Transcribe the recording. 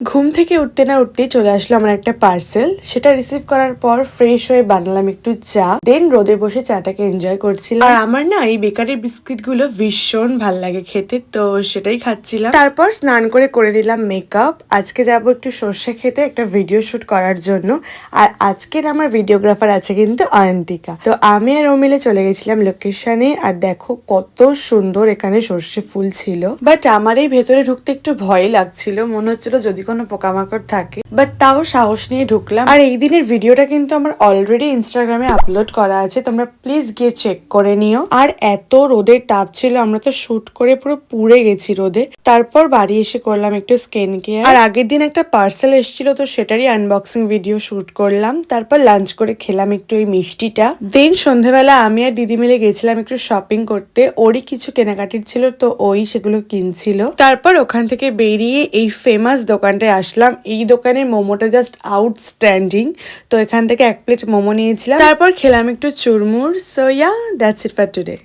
ঘুম থেকে উঠতে না উঠতেই চলে আসলো আমার একটা পার্সেল। সেটা রিসিভ করার পর ফ্রেশ হয়ে বানালাম একটু চা, দেন রোদে বসে চাটাকে এনজয় করছিলাম। আর আমার না এই বেকারির বিস্কিট গুলো ভীষণ ভাল লাগে খেতে, তো সেটাই খাচ্ছিলাম। তারপর স্নান করে নিলাম মেকআপ। আজকে যাব একটু সর্ষে খেতে একটা ভিডিও শুট করার জন্য। আর আজকের আমার ভিডিওগ্রাফার আছে কিন্তু অয়ন্তিকা। তো আমি আর ও মিলে চলে গেছিলাম লোকেশনে। আর দেখো কত সুন্দর এখানে সর্ষে ফুল ছিল, বাট আমার এই ভেতরে ঢুকতে একটু ভয় লাগছিল, মনে হচ্ছিল যদি কোনো পোকামাকড় থাকে, বাট তাও সাহস নিয়ে ঢুকলাম। আর এই দিনের ভিডিওটা কিন্তু আমার অলরেডি ইনস্টাগ্রামে আপলোড করা আছে, তোমরা প্লিজ গিয়ে চেক করে নিও। আর এত রোদের তাপ ছিল, আমরা তো শুট করে পুরো পুড়ে গেছি রোদে। তারপর বাড়ি এসে করলাম একটু স্কিন কেয়ার। আর আগের দিন একটা পার্সেল এসেছিল, তো সেটারই আনবক্সিং ভিডিও শুট করলাম। তারপর লাঞ্চ করে খেলাম একটু এই মিষ্টিটা। দেন সন্ধ্যাবেলা আমি আর দিদি মিলে গেছিলাম একটু শপিং করতে। ওরই কিছু কেনাকাটির ছিল, তো ওই সেগুলো কিনছিল। তারপর ওখান থেকে বেরিয়ে এই ফেমাস দোকানটায় আসলাম। এই দোকানের মোমোটা জাস্ট আউটস্ট্যান্ডিং। তো এখান থেকে 1 প্লেট মোমো নিয়েছিলাম, তারপর খেলাম একটু চুরমুর। So yeah, that's it for today.